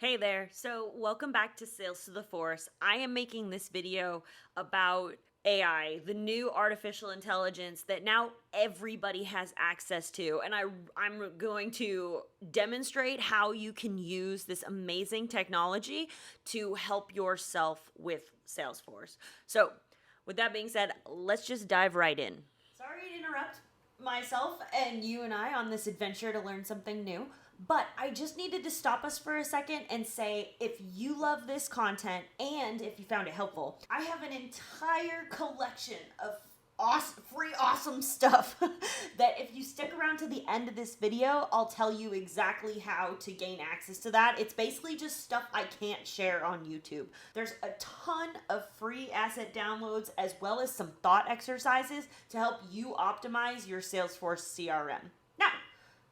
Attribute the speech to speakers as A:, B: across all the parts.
A: Hey there. So, welcome back to Sales to the Force. I am making this video about AI, the new artificial intelligence that now everybody has access to. And I'm going to demonstrate how you can use this amazing technology to help yourself with Salesforce. So, with that being said, let's just dive right in. Sorry to interrupt myself and you and I on this adventure to learn something new. But I just needed to stop us for a second and say, if you love this content and if you found it helpful, I have an entire collection of awesome stuff that if you stick around to the end of this video, I'll tell you exactly how to gain access to that. It's basically just stuff I can't share on YouTube. There's a ton of free asset downloads as well as some thought exercises to help you optimize your Salesforce CRM. Now,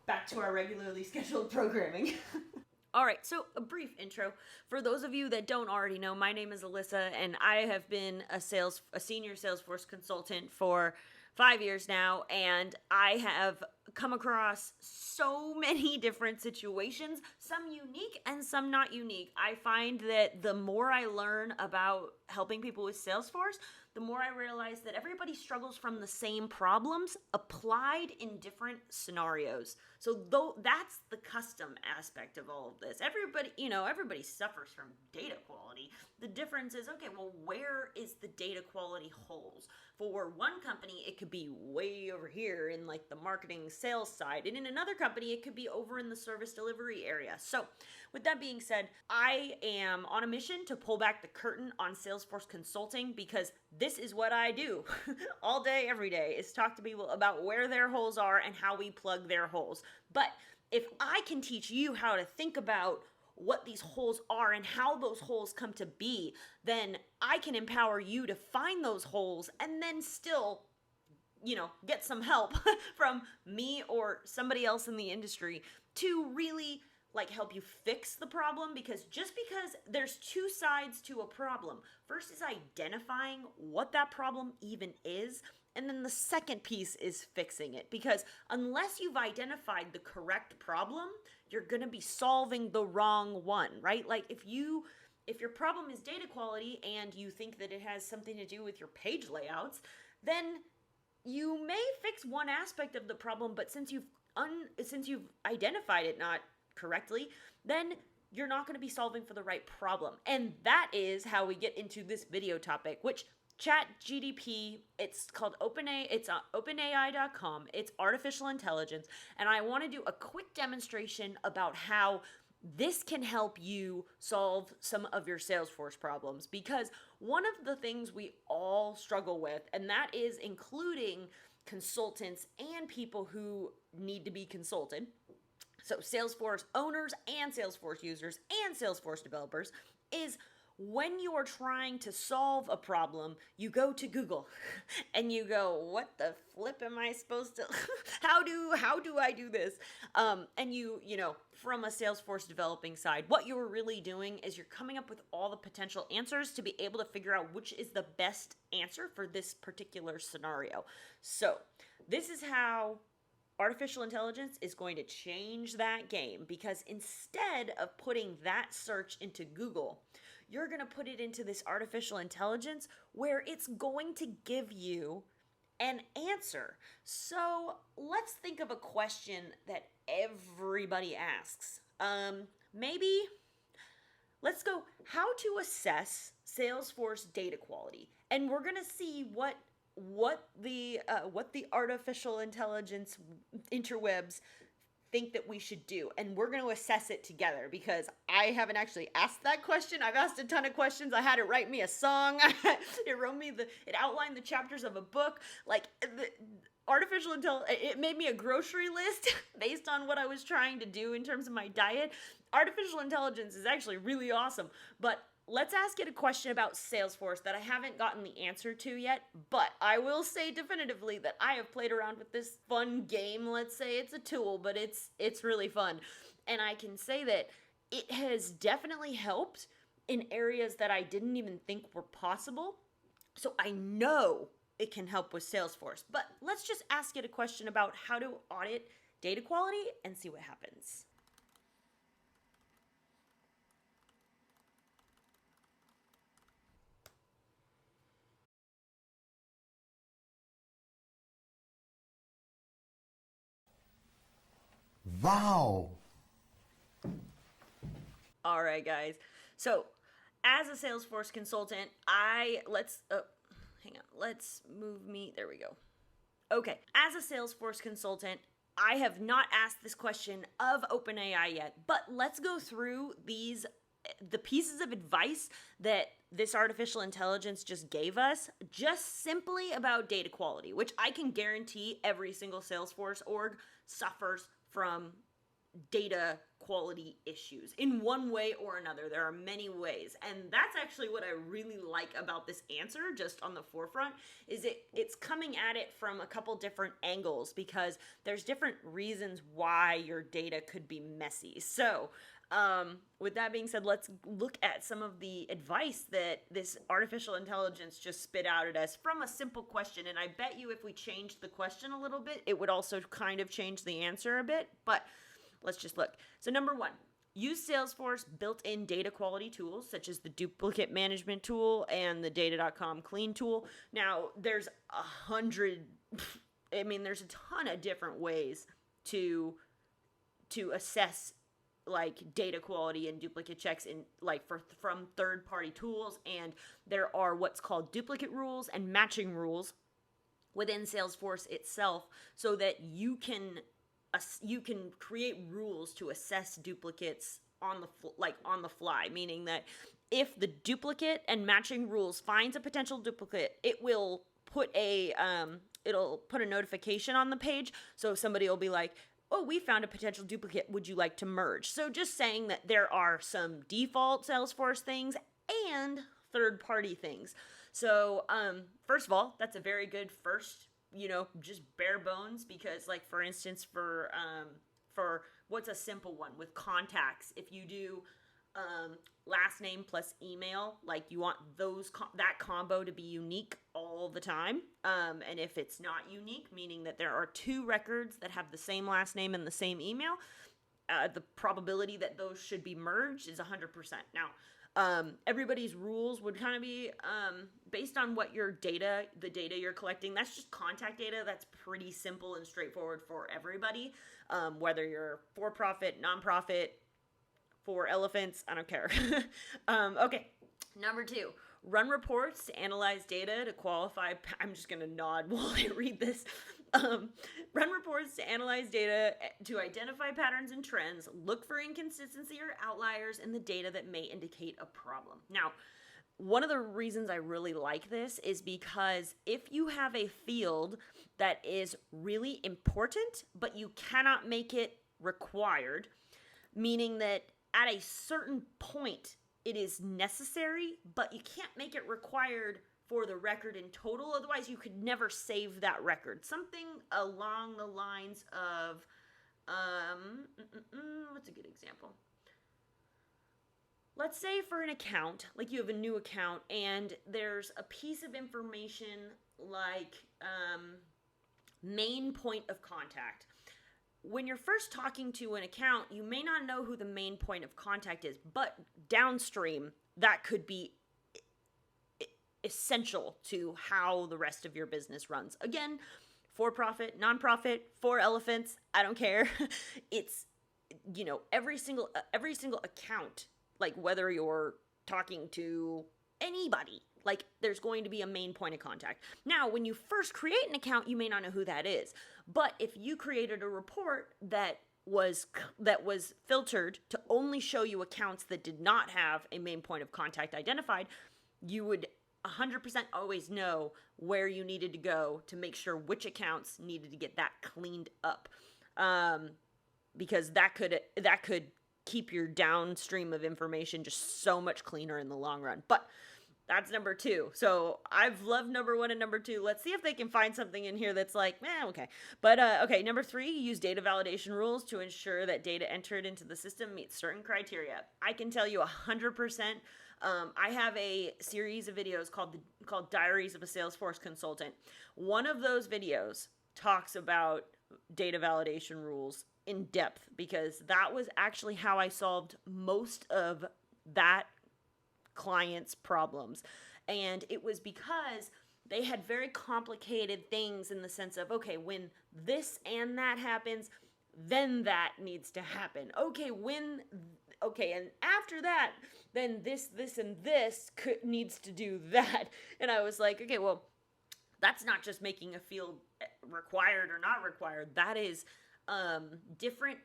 A: back to our regularly scheduled programming. All right, so a brief intro. For those of you that don't already know, my name is Alyssa, and I have been a senior Salesforce consultant for 5 years now, and I have come across so many different situations, some unique and some not unique. I find that the more I learn about helping people with Salesforce, the more I realize that everybody struggles from the same problems applied in different scenarios. So that's the custom aspect of all of this. Everybody suffers from data quality. The difference is, okay, well, where is the data quality holes? For one company, it could be way over here in like the marketing sales side. And in another company, it could be over in the service delivery area. So with that being said, I am on a mission to pull back the curtain on Salesforce consulting because this is what I do all day, every day, is talk to people about where their holes are and how we plug their holes. But if I can teach you how to think about what these holes are and how those holes come to be, then I can empower you to find those holes and then still, get some help from me or somebody else in the industry to really help you fix the problem, because just because there's two sides to a problem. First is identifying what that problem even is, and then the second piece is fixing it, because unless you've identified the correct problem, you're going to be solving the wrong one, right? Like if your problem is data quality and you think that it has something to do with your page layouts, then you may fix one aspect of the problem, but since you've identified it not correctly, then you're not going to be solving for the right problem. And that is how we get into this video topic, which GDP, it's called it's on openai.com. It's artificial intelligence. And I want to do a quick demonstration about how this can help you solve some of your Salesforce problems, because one of the things we all struggle with, and that is including consultants and people who need to be consulted, so Salesforce owners and Salesforce users and Salesforce developers, is when you are trying to solve a problem, you go to Google and you go, what the flip am I supposed to, how do I do this? And from a Salesforce developing side, what you're really doing is you're coming up with all the potential answers to be able to figure out which is the best answer for this particular scenario. So this is how artificial intelligence is going to change that game, because instead of putting that search into Google, you're going to put it into this artificial intelligence where it's going to give you an answer. So let's think of a question that everybody asks. Maybe let's go how to assess Salesforce data quality. And we're going to see what the artificial intelligence interwebs think that we should do, and we're going to assess it together, because I haven't actually asked that question. I've asked a ton of questions. I had it write me a song. It outlined the chapters of a book. Artificial intelligence, it made me a grocery list based on what I was trying to do in terms of my diet. Artificial intelligence is actually really awesome, but let's ask it a question about Salesforce that I haven't gotten the answer to yet, but I will say definitively that I have played around with this fun game. Let's say it's a tool, but it's really fun. And I can say that it has definitely helped in areas that I didn't even think were possible. So I know it can help with Salesforce, but let's just ask it a question about how to audit data quality and see what happens.
B: Wow.
A: All right, guys. So, as a Salesforce consultant, let's move me. There we go. Okay, as a Salesforce consultant, I have not asked this question of OpenAI yet, but let's go through the pieces of advice that this artificial intelligence just gave us, just simply about data quality, which I can guarantee every single Salesforce org suffers from data quality issues in one way or another. There are many ways, and that's actually what I really like about this answer, just on the forefront, is it's coming at it from a couple different angles, because there's different reasons why your data could be messy. So with that being said, let's look at some of the advice that this artificial intelligence just spit out at us from a simple question. And I bet you if we changed the question a little bit, it would also kind of change the answer a bit. But let's just look. So number one, use Salesforce built-in data quality tools, such as the duplicate management tool and the data.com clean tool. Now, there's there's a ton of different ways to assess like data quality and duplicate checks from third-party tools, and there are what's called duplicate rules and matching rules within Salesforce itself, so that you can create rules to assess duplicates on the fly, meaning that if the duplicate and matching rules finds a potential duplicate, it will put it'll put a notification on the page, so somebody will be like, oh, we found a potential duplicate, would you like to merge? So just saying that there are some default Salesforce things and third-party things. So first of all, that's a very good first, just bare bones, because like, for instance, for what's a simple one with contacts, if you do last name plus email, like you want that combo to be unique all the time. And if it's not unique, meaning that there are two records that have the same last name and the same email, the probability that those should be merged is 100%. Now, everybody's rules would kind of be based on what the data you're collecting. That's just contact data. That's pretty simple and straightforward for everybody, whether you're for-profit, nonprofit, for elephants, I don't care. Okay, number two, run reports to analyze data to qualify. I'm just going to nod while I read this. Run reports to analyze data to identify patterns and trends, look for inconsistency or outliers in the data that may indicate a problem. Now, one of the reasons I really like this is because if you have a field that is really important, but you cannot make it required, meaning that at a certain point it is necessary, but you can't make it required for the record in total, otherwise you could never save that record. Something along the lines of, what's a good example? Let's say for an account, like you have a new account, and there's a piece of information like main point of contact. When you're first talking to an account, you may not know who the main point of contact is, but downstream, that could be essential to how the rest of your business runs. Again, for-profit, nonprofit, for elephants, I don't care. It's, every single account, like whether you're talking to anybody, like there's going to be a main point of contact. Now, when you first create an account, you may not know who that is. But if you created a report that was filtered to only show you accounts that did not have a main point of contact identified, you would 100% always know where you needed to go to make sure which accounts needed to get that cleaned up, because that could keep your downstream of information just so much cleaner in the long run. But that's number two. So I've loved number one and number two. Let's see if they can find something in here that's like, okay. But okay, number three, use data validation rules to ensure that data entered into the system meets certain criteria. I can tell you 100%. I have a series of videos called Diaries of a Salesforce Consultant. One of those videos talks about data validation rules in depth, because that was actually how I solved most of that clients' problems. And it was because they had very complicated things in the sense of, okay, when this and that happens, then that needs to happen. Okay, and after that, then this, and this needs to do that. And I was like, okay, well, that's not just making a field required or not required. That is different.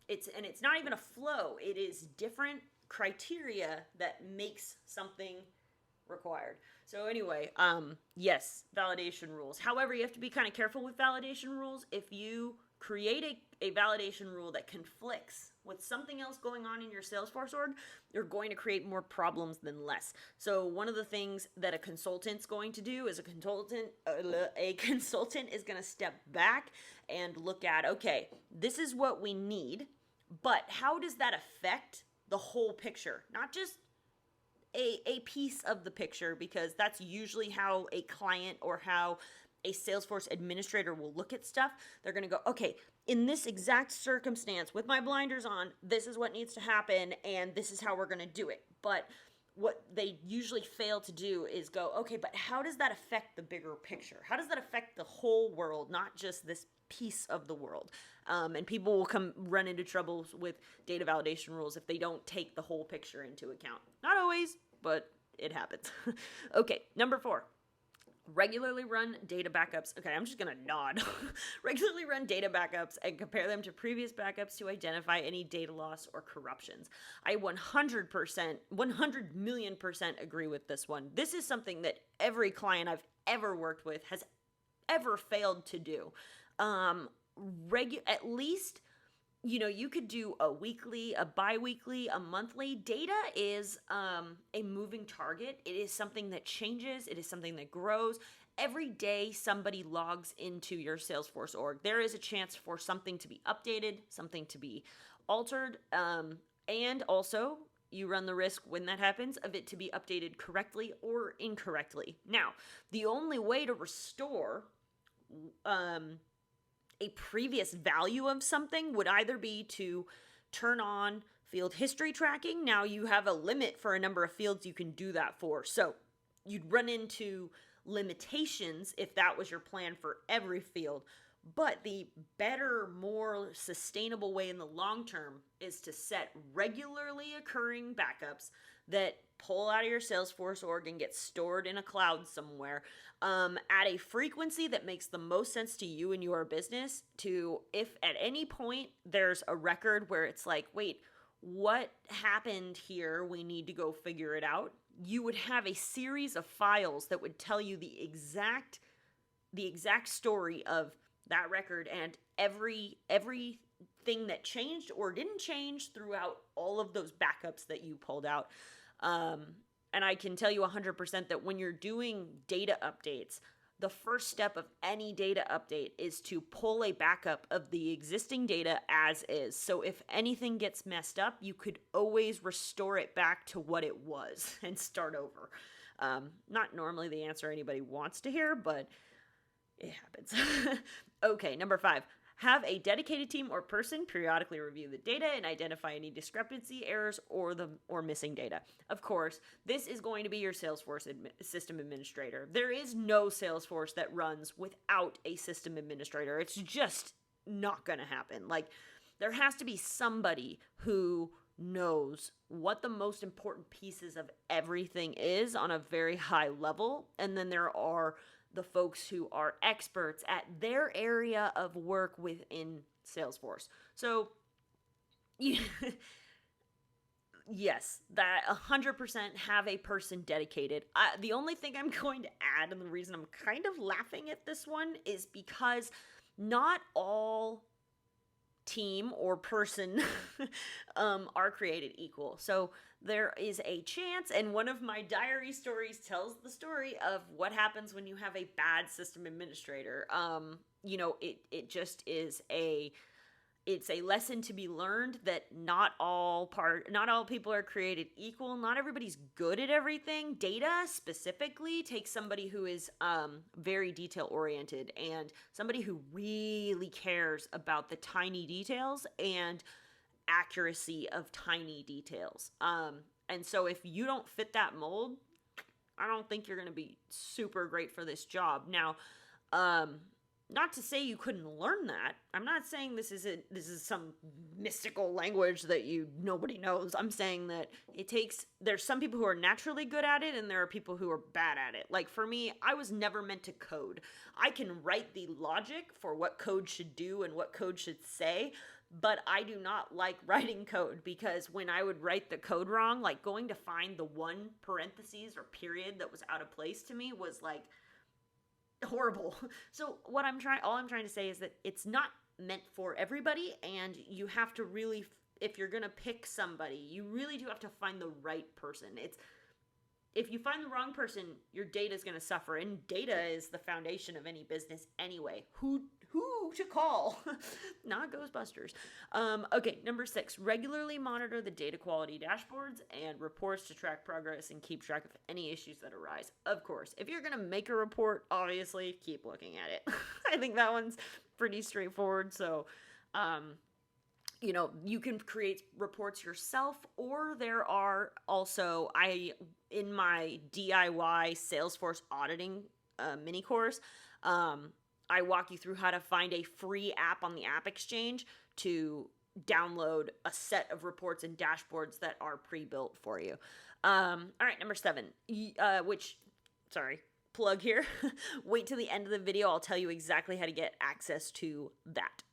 A: It's not even a flow. It is different criteria that makes something required. So anyway, yes, validation rules. However, you have to be kind of careful with validation rules. If you create a validation rule that conflicts with something else going on in your Salesforce org, you're going to create more problems than less. So one of the things that a consultant's going to do is a consultant is going to step back and look at, okay, this is what we need, but how does that affect the whole picture? Not just a piece of the picture, because that's usually how a client or how a Salesforce administrator will look at stuff. They're going to go, okay, in this exact circumstance with my blinders on, this is what needs to happen and this is how we're going to do it. But what they usually fail to do is go, okay, but how does that affect the bigger picture? How does that affect the whole world, not just this piece of the world? And people will run into troubles with data validation rules if they don't take the whole picture into account. Not always, but it happens. Okay, number 4. Regularly run data backups. Okay, I'm just going to nod. Regularly run data backups and compare them to previous backups to identify any data loss or corruptions. I 100 million percent agree with this one. This is something that every client I've ever worked with has ever failed to do. At least, you could do a weekly, a bi-weekly, a monthly. Data is a moving target. It is something that changes. It is something that grows. Every day somebody logs into your Salesforce org, there is a chance for something to be updated, something to be altered, and also you run the risk when that happens of it to be updated correctly or incorrectly. Now, the only way to restore a previous value of something would either be to turn on field history tracking. Now you have a limit for a number of fields you can do that for. So you'd run into limitations if that was your plan for every field. But the better, more sustainable way in the long term is to set regularly occurring backups that pull out of your Salesforce org and get stored in a cloud somewhere at a frequency that makes the most sense to you and your business. To, if at any point there's a record where it's like, wait, what happened here? We need to go figure it out. You would have a series of files that would tell you the exact story of that record and everything that changed or didn't change throughout all of those backups that you pulled out. And I can tell you 100% that when you're doing data updates, the first step of any data update is to pull a backup of the existing data as is. So if anything gets messed up, you could always restore it back to what it was and start over. Not normally the answer anybody wants to hear, but it happens. Okay, number 5. Have a dedicated team or person periodically review the data and identify any discrepancy, errors, or missing data. Of course, this is going to be your Salesforce system administrator. There is no Salesforce that runs without a system administrator. It's just not going to happen. Like, there has to be somebody who knows what the most important pieces of everything is on a very high level, and then there are the folks who are experts at their area of work within Salesforce. So, yes, that 100% have a person dedicated. The only thing I'm going to add, and the reason I'm kind of laughing at this one, is because not all team or person are created equal. So there is a chance, and one of my diary stories tells the story of what happens when you have a bad system administrator. It just is it's a lesson to be learned that not all people are created equal. Not everybody's good at everything. Data specifically takes somebody who is very detail oriented and somebody who really cares about the tiny details and accuracy of tiny details. And so if you don't fit that mold, I don't think you're going to be super great for this job. Now, Not to say you couldn't learn that. I'm not saying this is some mystical language that nobody knows. I'm saying that there's some people who are naturally good at it and there are people who are bad at it. Like for me, I was never meant to code. I can write the logic for what code should do and what code should say, but I do not like writing code, because when I would write the code wrong, like going to find the one parentheses or period that was out of place to me was like horrible. So all I'm trying to say is that it's not meant for everybody, and you have to really, if you're gonna pick somebody, you really do have to find the right person. If you find the wrong person, your data is gonna suffer, and data is the foundation of any business anyway. Who to call? Not Ghostbusters. Okay, number 6, regularly monitor the data quality dashboards and reports to track progress and keep track of any issues that arise. Of course, if you're going to make a report, obviously keep looking at it. I think that one's pretty straightforward. So, you can create reports yourself, or there are also, in my DIY Salesforce auditing mini course, I walk you through how to find a free app on the App Exchange to download a set of reports and dashboards that are pre-built for you. All right, number 7, plug here. Wait till the end of the video. I'll tell you exactly how to get access to that.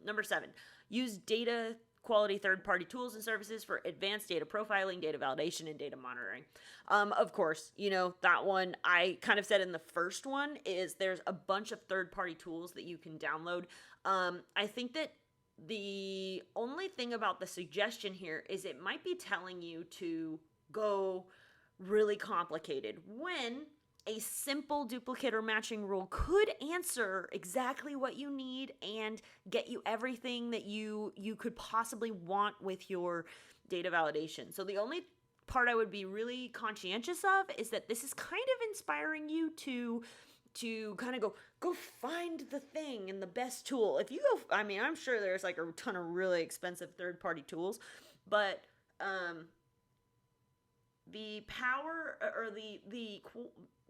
A: Number 7, use data quality third-party tools and services for advanced data profiling, data validation, and data monitoring. Of course, that one I kind of said in the first one is there's a bunch of third-party tools that you can download. I think that the only thing about the suggestion here is it might be telling you to go really complicated when a simple duplicate or matching rule could answer exactly what you need and get you everything that you could possibly want with your data validation. So the only part I would be really conscientious of is that this is kind of inspiring you to kind of go find the thing and the best tool. If you go, I'm sure there's like a ton of really expensive third-party tools, but the power or the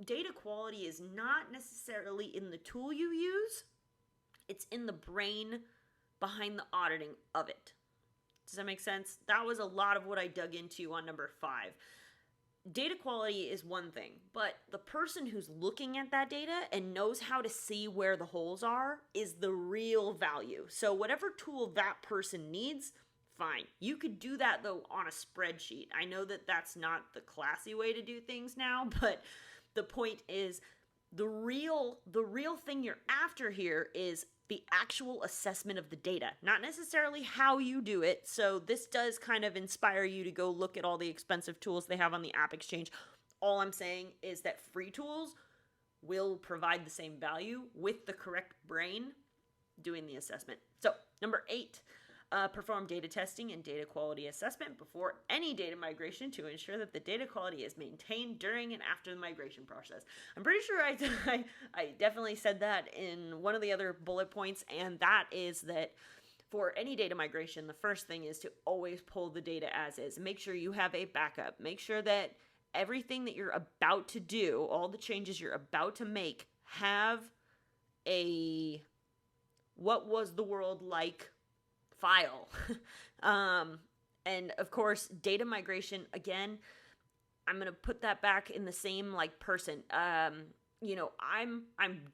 A: data quality is not necessarily in the tool you use. It's in the brain behind the auditing of it. Does that make sense? That was a lot of what I dug into on number 5. Data quality is one thing, but the person who's looking at that data and knows how to see where the holes are is the real value. So whatever tool that person needs, fine. You could do that though on a spreadsheet. I know that that's not the classy way to do things now, but the point is the real thing you're after here is the actual assessment of the data, not necessarily how you do it. So this does kind of inspire you to go look at all the expensive tools they have on the App Exchange. All I'm saying is that free tools will provide the same value with the correct brain doing the assessment. So number 8, perform data testing and data quality assessment before any data migration to ensure that the data quality is maintained during and after the migration process. I'm pretty sure I definitely said that in one of the other bullet points, and that is that for any data migration, the first thing is to always pull the data as is. Make sure you have a backup. Make sure that everything that you're about to do, all the changes you're about to make, have a what was the world like file. And of course, data migration, again, I'm going to put that back in the same person. I'm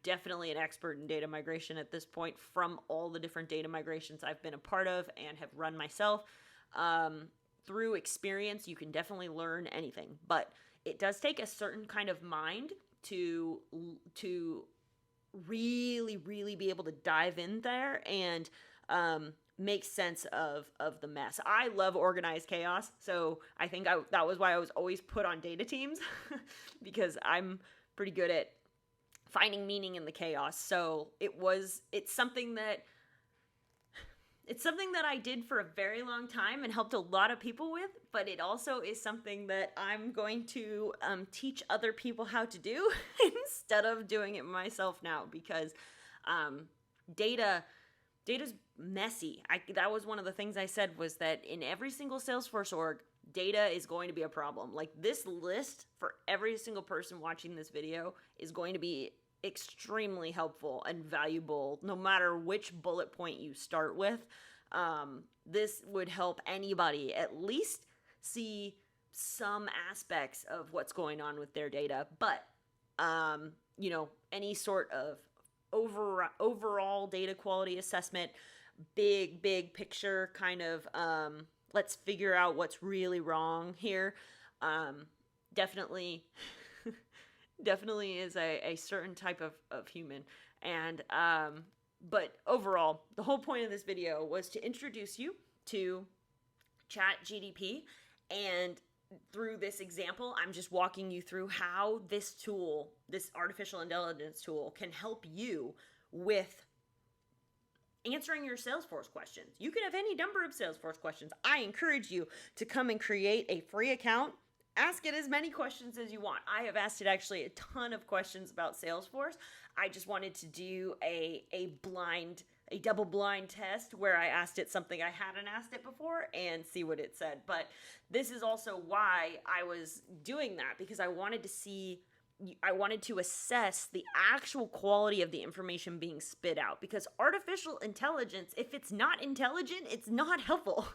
A: definitely an expert in data migration at this point from all the different data migrations I've been a part of and have run myself. Through experience, you can definitely learn anything, but it does take a certain kind of mind to really, really be able to dive in there and make sense of the mess. I love organized chaos, so I think that was why I was always put on data teams because I'm pretty good at finding meaning in the chaos. So it's something that I did for a very long time and helped a lot of people with, but it also is something that I'm going to teach other people how to do instead of doing it myself now, because data's messy. That was one of the things I said, was that in every single Salesforce org, data is going to be a problem. Like, this list for every single person watching this video is going to be extremely helpful and valuable no matter which bullet point you start with. This would help anybody at least see some aspects of what's going on with their data. But, any sort of overall data quality assessment, big picture kind of, let's figure out what's really wrong here. Definitely is a certain type of human. And, but overall, the whole point of this video was to introduce you to Chat GDP, and through this example, I'm just walking you through how this tool, this artificial intelligence tool, can help you with answering your Salesforce questions. You can have any number of Salesforce questions. I encourage you to come and create a free account. Ask it as many questions as you want. I have asked it actually a ton of questions about Salesforce. I just wanted to do a double blind test where I asked it something I hadn't asked it before and see what it said. But this is also why I was doing that, because I wanted to assess the actual quality of the information being spit out, because artificial intelligence, if it's not intelligent, it's not helpful.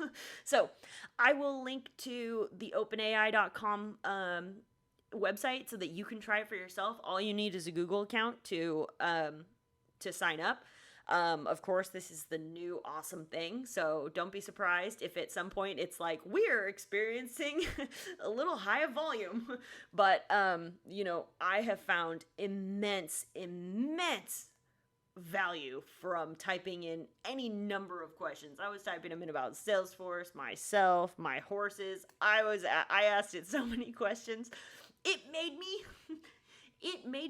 A: So I will link to the openai.com website so that you can try it for yourself. All you need is a Google account to sign up. Of course, this is the new awesome thing, so don't be surprised if at some point it's like, we're experiencing a little high volume. But, I have found immense value from typing in any number of questions. I was typing them in about Salesforce, myself, my horses. I asked it so many questions. It made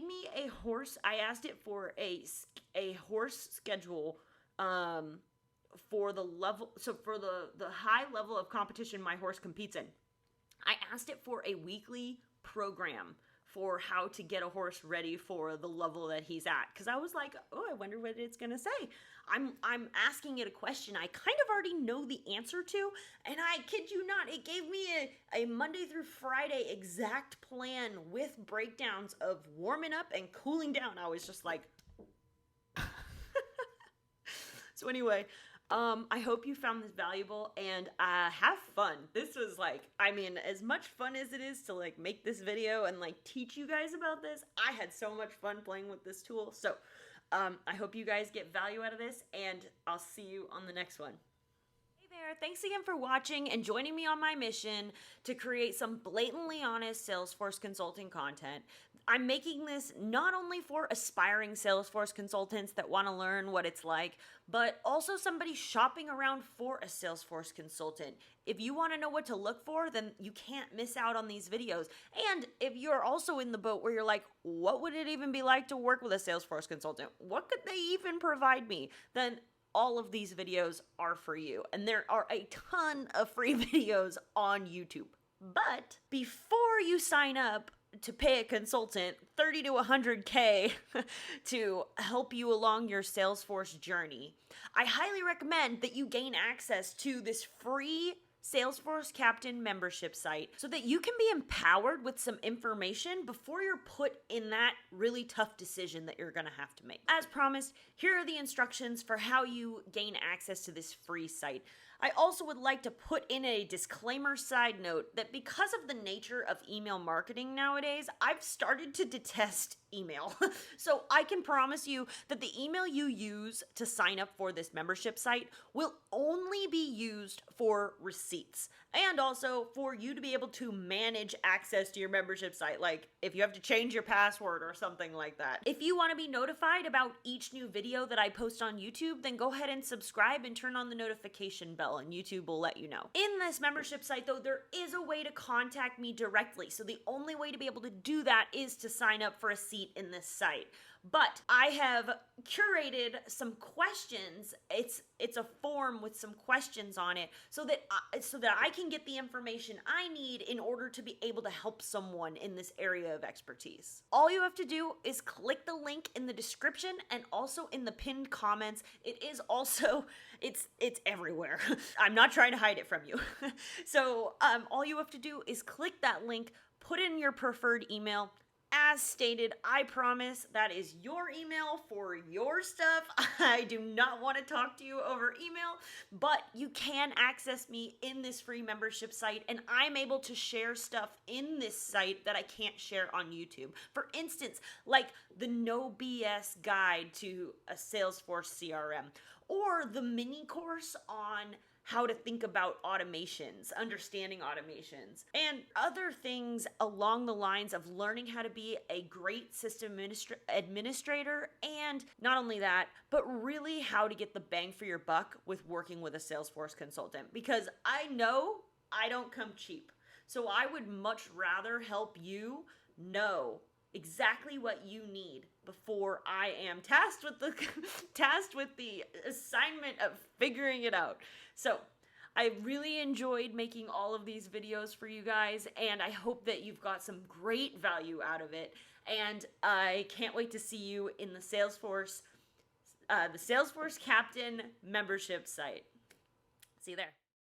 A: me a horse. I asked it for a horse schedule for the level, so for the high level of competition my horse competes in. I asked it for a weekly program for how to get a horse ready for the level that he's at, because I was like, oh, I wonder what it's gonna say. I'm asking it a question I kind of already know the answer to, and I kid you not, it gave me a Monday through Friday exact plan with breakdowns of warming up and cooling down. I was just like, so anyway, I hope you found this valuable, and have fun. This was as much fun as it is to make this video and teach you guys about this, I had so much fun playing with this tool. So I hope you guys get value out of this, and I'll see you on the next one. Hey there, thanks again for watching and joining me on my mission to create some blatantly honest Salesforce consulting content. I'm making this not only for aspiring Salesforce consultants that want to learn what it's like, but also somebody shopping around for a Salesforce consultant. If you want to know what to look for, then you can't miss out on these videos. And if you're also in the boat where you're like, what would it even be like to work with a Salesforce consultant? What could they even provide me? Then all of these videos are for you. And there are a ton of free videos on YouTube. But before you sign up to pay a consultant $30 to $100K to help you along your Salesforce journey, I highly recommend that you gain access to this free Salesforce Captain membership site so that you can be empowered with some information before you're put in that really tough decision that you're going to have to make. As promised, here are the instructions for how you gain access to this free site. I also would like to put in a disclaimer side note that because of the nature of email marketing nowadays, I've started to detest email. So I can promise you that the email you use to sign up for this membership site will only be used for receipts, and also for you to be able to manage access to your membership site, like if you have to change your password or something like that. If you want to be notified about each new video that I post on YouTube, then go ahead and subscribe and turn on the notification bell, and YouTube will let you know. In this membership site, though, there is a way to contact me directly, so the only way to be able to do that is to sign up for a seat in this site. But I have curated some questions. It's a form with some questions on it so that I can get the information I need in order to be able to help someone in this area of expertise. All you have to do is click the link in the description and also in the pinned comments. It is also it's everywhere. I'm not trying to hide it from you. So all you have to do is click that link, put in your preferred email, as stated, I promise that is your email for your stuff. I do not want to talk to you over email, but you can access me in this free membership site, and I'm able to share stuff in this site that I can't share on YouTube. For instance, like the no BS guide to a Salesforce CRM, or the mini course on how to think about automations, understanding automations, and other things along the lines of learning how to be a great system administrator, and not only that, but really how to get the bang for your buck with working with a Salesforce consultant, because I know I don't come cheap. So I would much rather help you know exactly what you need before I am tasked with the assignment of figuring it out. So I really enjoyed making all of these videos for you guys, and I hope that you've got some great value out of it. And I can't wait to see you in the Salesforce Captain membership site. See you there.